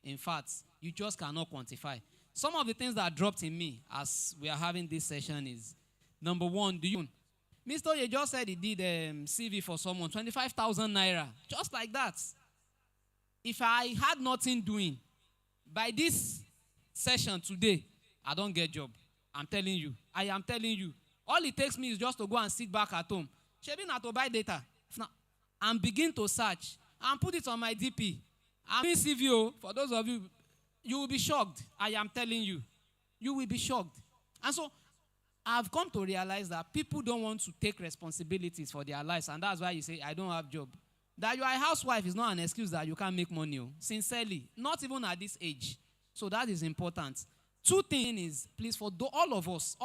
in fact, you just cannot quantify. Some of the things that dropped in me as we are having this session is, number one, do you... Mr. Oye just said he did CV for someone, 25,000 naira, just like that. If I had nothing doing, by this session today, I don't get job. I'm telling you. I am telling you. All it takes me is just to go and sit back at home. Shebi na to buy data. And begin to search. And put it on my DP. I'm doing CVO. For those of you, you will be shocked. I am telling you. You will be shocked. And so, I've come to realize that people don't want to take responsibilities for their lives. And that's why you say, I don't have job. That you are a housewife is not an excuse that you can't make money. Sincerely. Not even at this age. So that is important. Two things is, please, for all of us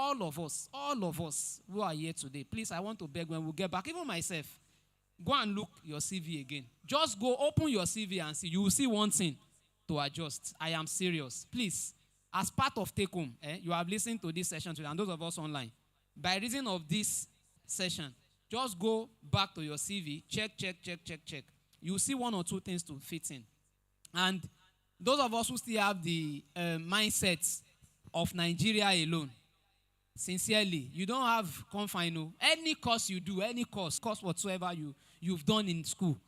who are here today, please, I want to beg when we get back, even myself, go and look your CV again. Just go open your CV and see. You will see one thing to adjust. I am serious. Please, as part of Take Home, you have listened to this session today, and those of us online, by reason of this session, just go back to your CV, check. You will see one or two things to fit in. And those of us who still have the mindset of Nigeria alone, sincerely, you don't have confine. Any course you do, any course whatsoever you've done in school,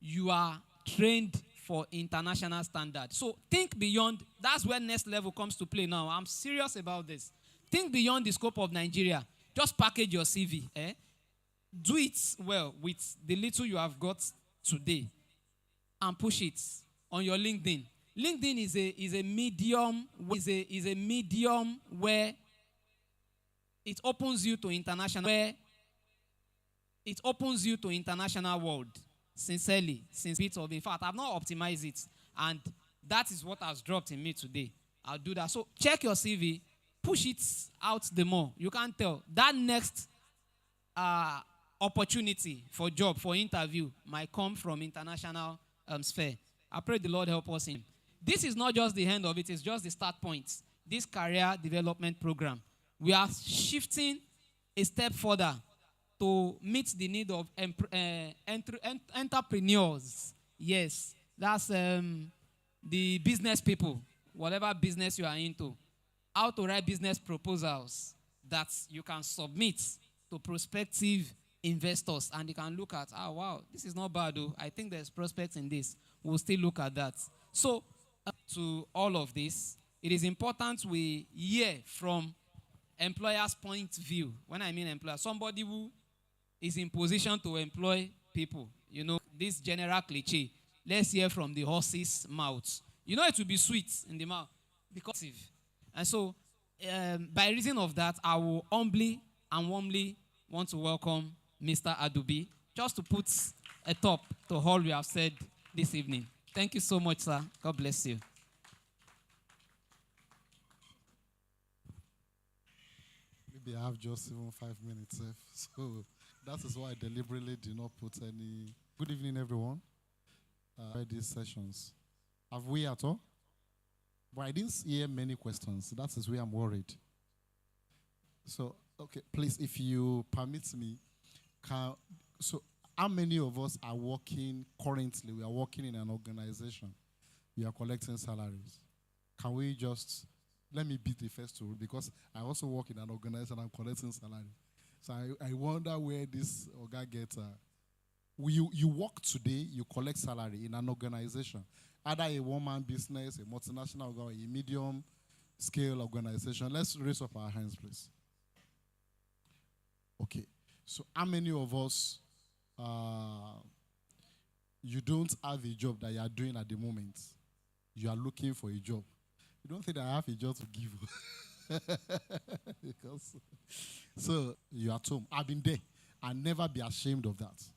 you are trained for international standard. So think beyond. That's where next level comes to play now. I'm serious about this. Think beyond the scope of Nigeria. Just package your CV. Do it well with the little you have got today and push it on your LinkedIn. LinkedIn is a medium where it opens you to international world. Sincerely, in fact, I've not optimized it, and that is what has dropped in me today. I'll do that. So check your CV, push it out the more. You can't tell that next opportunity for job, for interview, might come from international sphere. I pray the Lord help us in. This is not just the end of it, it's just the start point. This career development program. We are shifting a step further to meet the need of entrepreneurs. Yes, that's the business people, whatever business you are into. How to write business proposals that you can submit to prospective investors, and they can look at, wow, this is not bad, though. I think there's prospects in this. We'll still look at that. So, to all of this, it is important we hear from employer's point of view. When I mean employer, somebody who is in position to employ people. You know, this general cliche. Let's hear from the horse's mouth. You know, it will be sweet in the mouth. Because and so, by reason of that, I will humbly and warmly want to welcome Mr. Adubi, just to put a top to all we have said this evening. Thank you so much, sir. God bless you. Maybe I have just even 5 minutes left. So that is why I deliberately did not put any. Good evening, everyone. These sessions. Have we at all? But I didn't hear many questions. That is where I'm worried. So, okay, please, if you permit me, so how many of us are working currently? We are working in an organization. We are collecting salaries. Can we just, let me be the first to, because I also work in an organization and I'm collecting salary. So I wonder where this organ gets. You work today, you collect salary in an organization. Either a one-man business, a multinational, or a medium-scale organization. Let's raise up our hands, please. Okay. So how many of us, you don't have a job that you are doing at the moment? You are looking for a job. You don't think I have a job to give. Because, so you're at home. I've been there. I'll never be ashamed of that.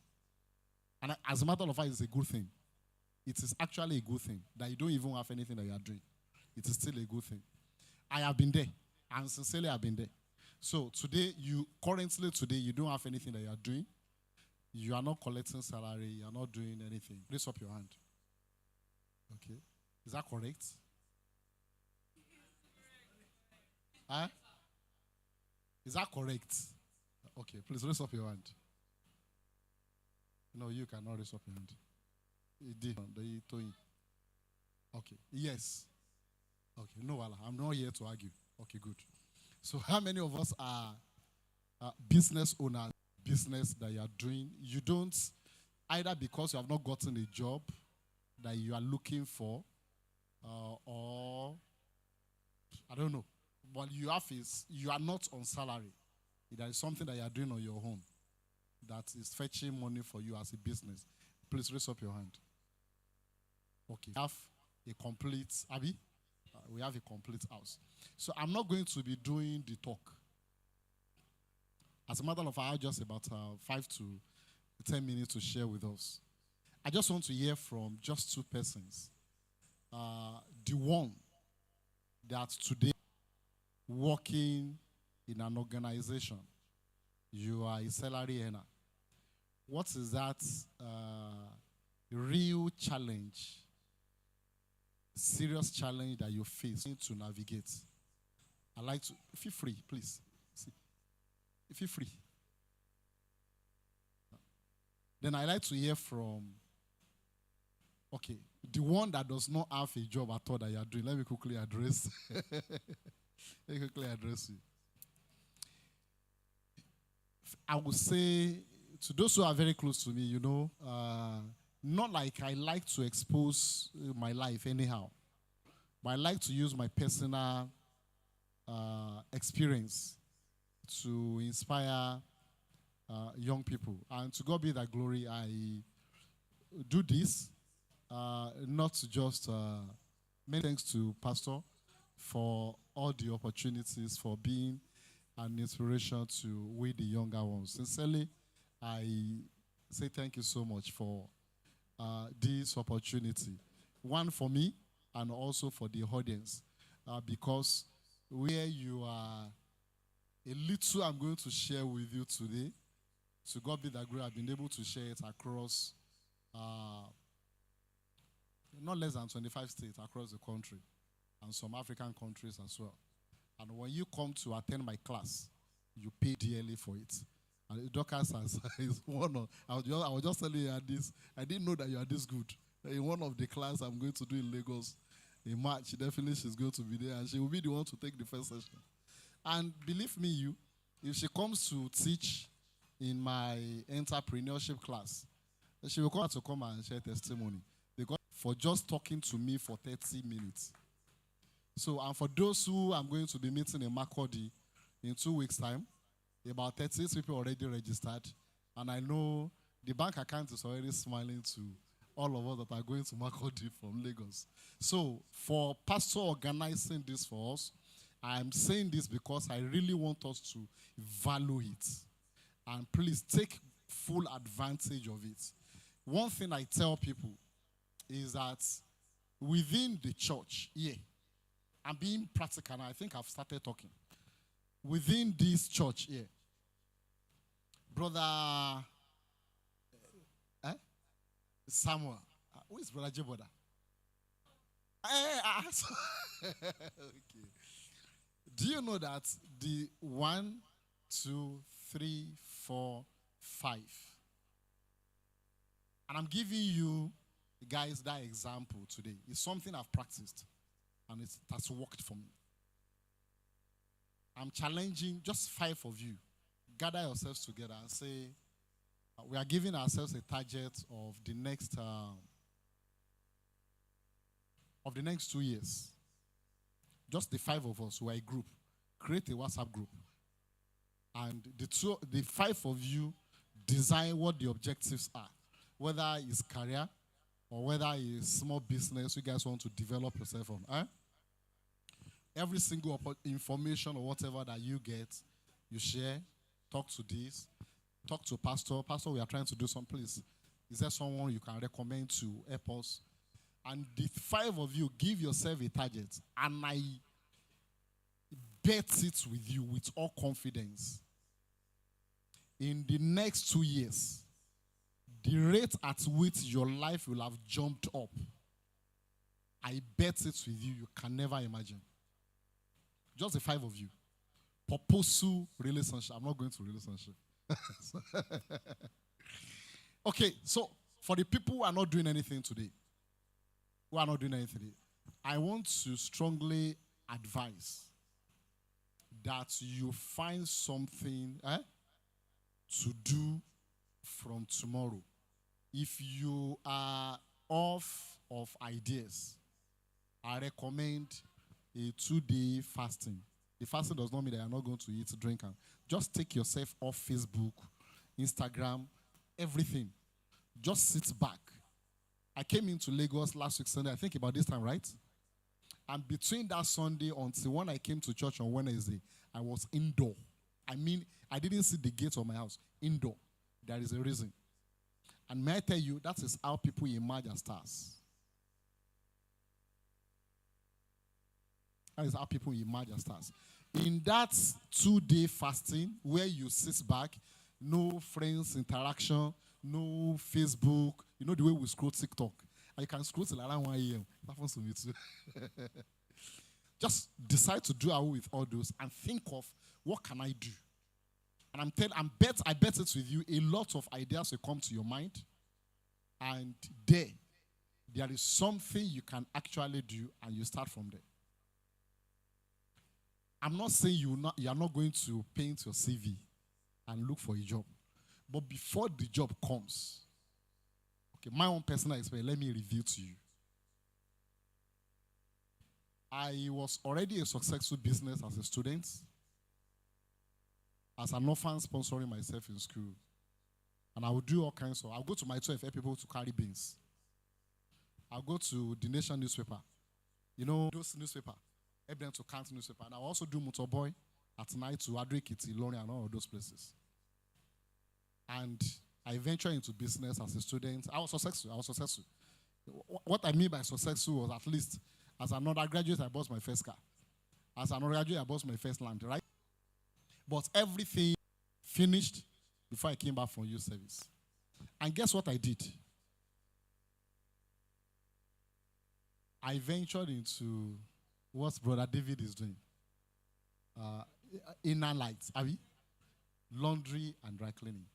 And as a matter of fact, it's a good thing. It is actually a good thing that you don't even have anything that you are doing. It is still a good thing. I have been there. And sincerely, I've been there. So today, currently today, you don't have anything that you are doing. You are not collecting salary. You are not doing anything. Raise up your hand. Okay. Is that correct? Huh? Is that correct? Okay, please raise up your hand. No, you cannot raise up your hand. Okay. Yes. Okay. No, Wala. I'm not here to argue. Okay, good. So, how many of us are business owners? Business that you are doing, you don't either because you have not gotten a job that you are looking for, or I don't know, but you have is you are not on salary. There is something that you are doing on your own that is fetching money for you as a business. Please raise up your hand. Okay. We have a complete, Abby? We have a complete house. So I'm not going to be doing the talk. As a matter of fact, I have just about 5 to 10 minutes to share with us. I just want to hear from just two persons. The one that today working in an organization, you are a salary earner. What is that real challenge, serious challenge that you face to navigate? I like to feel free, please. See, feel free. Then I like to hear from, okay, the one that does not have a job at all that you are doing. Let me quickly address. Let me quickly address you. I would say to those who are very close to me, you know, not like I like to expose my life anyhow, but I like to use my personal experience to inspire young people. And to God be that glory, I do this, not just many thanks to Pastor for all the opportunities, for being an inspiration to we the younger ones. Sincerely, I say thank you so much for this opportunity. One for me and also for the audience, because where you are, a little I'm going to share with you today. To God be the glory, I've been able to share it across not less than 25 states across the country and some African countries as well. And when you come to attend my class, you pay dearly for it. And Dorcas is one of, I was just telling you this, I didn't know that you are this good. In one of the class I'm going to do in Lagos in March, definitely she's going to be there and she will be the one to take the first session. And believe me, if she comes to teach in my entrepreneurship class, she will come and share testimony. Because for just talking to me for 30 minutes. So, and for those who I'm going to be meeting in Makurdi in 2 weeks' time, about 36 people already registered. And I know the bank account is already smiling to all of us that are going to Makurdi from Lagos. So, for Pastor organizing this for us, I'm saying this because I really want us to value it. And please take full advantage of it. One thing I tell people is that within the church, I'm being practical, and I think I've started talking. Within this church here, Brother Samuel, who is Brother Jeboda? Okay. Do you know that the 1, 2, 3, 4, 5, and I'm giving you guys that example today. It's something I've practiced. And it has worked for me. I'm challenging just 5 of you. Gather yourselves together and say, we are giving ourselves a target of the next 2 years. Just the 5 of us who are a group. Create a WhatsApp group. And the 5 of you design what the objectives are. Whether it's career, or whether it's small business you guys want to develop yourself on. Every single information or whatever that you get, you share, talk to this, talk to Pastor. Pastor, we are trying to do something. Please, is there someone you can recommend to help us? And the 5 of you give yourself a target, and I bet it with you with all confidence. In the next 2 years, the rate at which your life will have jumped up, I bet it with you, you can never imagine. Just the 5 of you. Purposeful relationship. I'm not going to relationship. Okay, so for the people who are not doing anything today, I want to strongly advise that you find something to do from tomorrow. If you are off of ideas, I recommend a 2-day fasting. The fasting does not mean that you're not going to eat, drink, and just take yourself off Facebook, Instagram, everything. Just sit back. I came into Lagos last week Sunday, I think about this time, right? And between that Sunday until when I came to church on Wednesday, I was indoor. I mean, I didn't see the gate of my house. Indoor. There is a reason. And may I tell you, that is how people emerge as stars. That is how people emerge as stars. In that 2-day fasting, where you sit back, no friends interaction, no Facebook, you know the way we scroll TikTok. And you can scroll till around 1 a.m. That happens to me too. Just decide to do away with all those and think of what can I do. And I bet it with you, a lot of ideas will come to your mind. And there is something you can actually do, and you start from there. I'm not saying you are not going to paint your CV and look for a job. But before the job comes, okay, my own personal experience, let me review to you. I was already a successful business as a student, as an orphan sponsoring myself in school. And I would do all kinds of, I'll go to my 12 people to carry beans. I'll go to the Nation newspaper. You know, those newspaper, help them to count newspaper. And I'll also do Motorboy at night to Adric, Lorry, and all of those places. And I ventured into business as a student. I was successful. What I mean by successful was, at least as an undergraduate, I bought my first car. As an undergraduate, I bought my first land, right? But everything finished before I came back from youth service. And guess what I did? I ventured into what Brother David is doing. Inner lights, laundry and dry cleaning.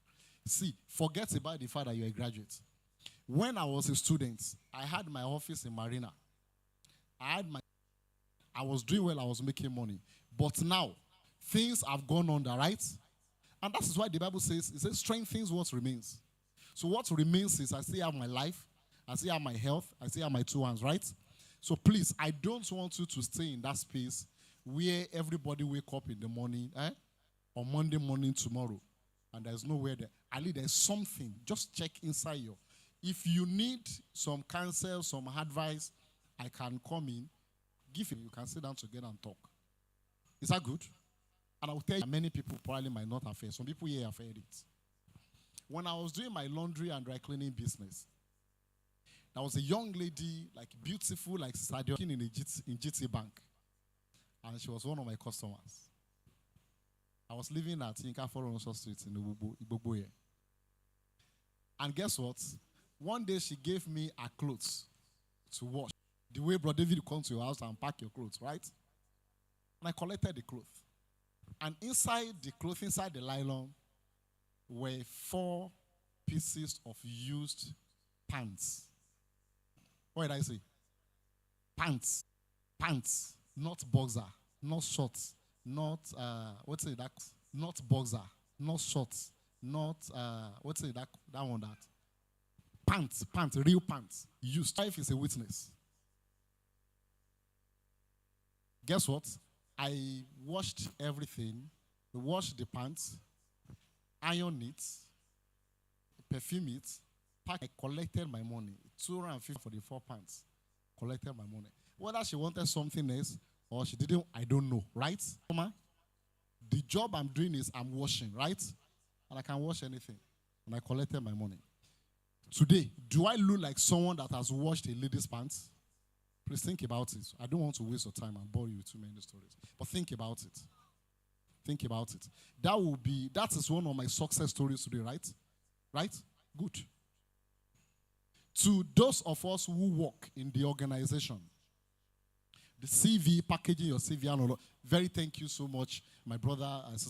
See, forget about the fact that you're a graduate. When I was a student, I had my office in Marina. I was doing well, I was making money. But now, things have gone under, right? And that is why the Bible says, it says, strengthens what remains. So what remains is I still have my life, I still have my health, I still have my 2 hands, right? So please, I don't want you to stay in that space where everybody wake up in the morning, on Monday morning tomorrow, and there's nowhere there. At least there's something. Just check inside you. If you need some counsel, some advice, I can come in, give it. You can sit down together and talk. Is that good? And I will tell you, many people probably might not have heard. Some people here have heard it. When I was doing my laundry and dry cleaning business, there was a young lady, like beautiful, like Sadio, working in GT Bank. And she was one of my customers. I was living at Inka Foronso Street in Igbobo here. And guess what? One day she gave me her clothes to wash. The way Brother David comes to your house and pack your clothes, right? And I collected the clothes. And inside the clothes, inside the nylon, were 4 pieces of used pants. What did I say? Pants. Pants. Not boxer. Not shorts. Not, what's it? That? Not boxer. Not shorts. Not, what's it? That one, that. Pants. Pants. Real pants. Used. Life is a witness. Guess what? I washed everything. Washed the pants. Ironed it. Perfume it. I collected my money. 250 for the 4 pants. Collected my money. Whether she wanted something else or she didn't, I don't know. Right? The job I'm doing is I'm washing, right? And I can wash anything. And I collected my money. Today, do I look like someone that has washed a lady's pants? Please think about it. I don't want to waste your time and bore you with too many stories. But think about it. Think about it. That is one of my success stories today, right? Right? Good. To those of us who work in the organization, the CV, packaging your CV, and all, very thank you so much, my brother and sister.